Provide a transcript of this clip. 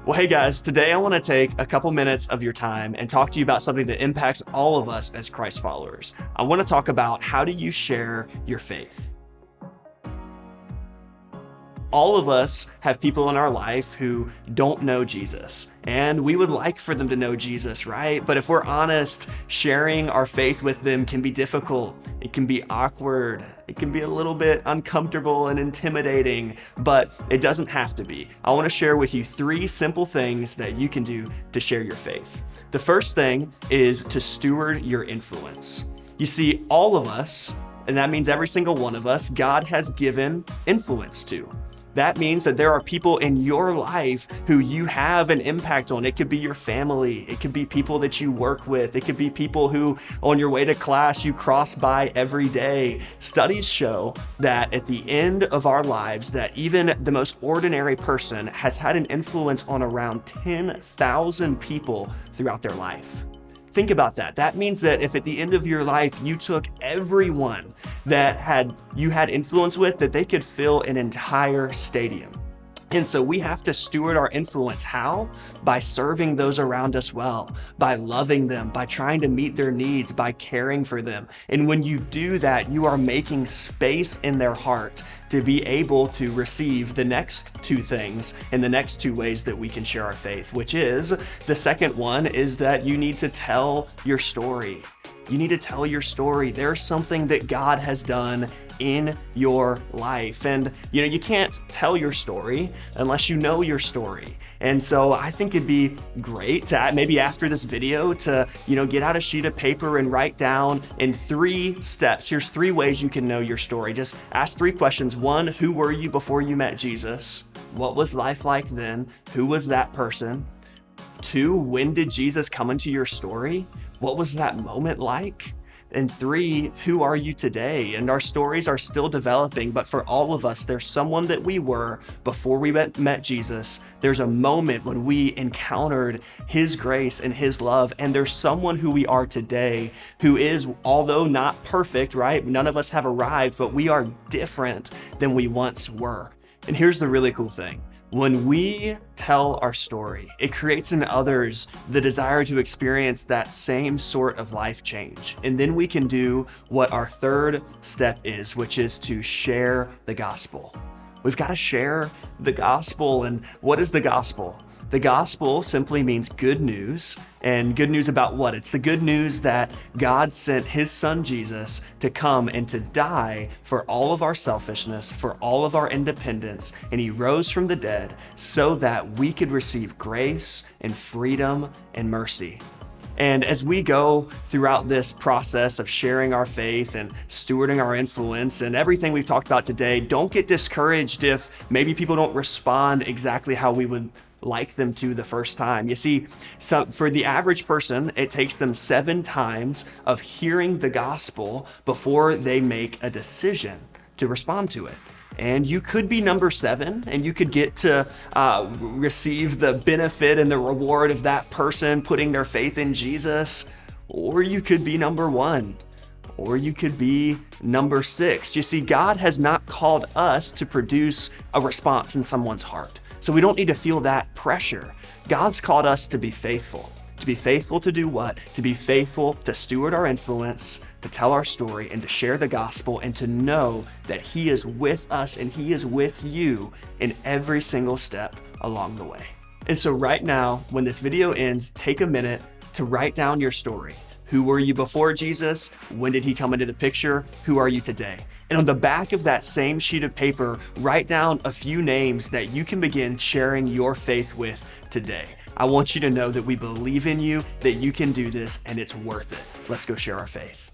Well, hey guys, today I want to take a couple minutes of your time and talk to you about something that impacts all of us as Christ followers. I want to talk about how do you share your faith? All of us have people in our life who don't know Jesus, and we would like for them to know Jesus, right? But if we're honest, sharing our faith with them can be difficult. It can be awkward. It can be a little bit uncomfortable and intimidating, but it doesn't have to be. I want to share with you 3 simple things that you can do to share your faith. The first thing is to steward your influence. You see, all of us, and that means every single one of us, God has given influence to. That means that there are people in your life who you have an impact on. It could be your family. It could be people that you work with. It could be people who on your way to class you cross by every day. Studies show that at the end of our lives, that even the most ordinary person has had an influence on around 10,000 people throughout their life. Think about that. That means that if at the end of your life you took everyone that you had influence with, that they could fill an entire stadium. And so we have to steward our influence. How? By serving those around us well, by loving them, by trying to meet their needs, by caring for them. And when you do that, you are making space in their heart to be able to receive the next 2 things and the next 2 ways that we can share our faith, which is the second one is that you need to tell your story. You need to tell your story. There's something that God has done in your life. And you can't tell your story unless you know your story. And so I think it'd be great to maybe after this video to, get out a sheet of paper and write down in 3 steps. Here's 3 ways you can know your story. Just ask 3 questions. 1, who were you before you met Jesus? What was life like then? Who was that person? 2, when did Jesus come into your story? What was that moment like? And 3, who are you today? And our stories are still developing, but for all of us, there's someone that we were before we met Jesus. There's a moment when we encountered His grace and His love, and there's someone who we are today who is, although not perfect, right? None of us have arrived, but we are different than we once were. And here's the really cool thing. When we tell our story, it creates in others the desire to experience that same sort of life change. And then we can do what our 3rd step is, which is to share the gospel. We've got to share the gospel. And what is the gospel? The gospel simply means good news. And good news about what? It's the good news that God sent His Son Jesus to come and to die for all of our selfishness, for all of our independence, and He rose from the dead so that we could receive grace and freedom and mercy. And as we go throughout this process of sharing our faith and stewarding our influence and everything we've talked about today, don't get discouraged if maybe people don't respond exactly how we would like them to the first time. You see, for the average person, it takes them 7 times of hearing the gospel before they make a decision to respond to it. And you could be number 7, and you could get to receive the benefit and the reward of that person putting their faith in Jesus, or you could be number 1. Or you could be number 6. You see, God has not called us to produce a response in someone's heart. So we don't need to feel that pressure. God's called us to be faithful. To be faithful to do what? To be faithful to steward our influence, to tell our story, and to share the gospel, and to know that He is with us and He is with you in every single step along the way. And so right now, when this video ends, take a minute to write down your story. Who were you before Jesus? When did He come into the picture? Who are you today? And on the back of that same sheet of paper, write down a few names that you can begin sharing your faith with today. I want you to know that we believe in you, that you can do this, and it's worth it. Let's go share our faith.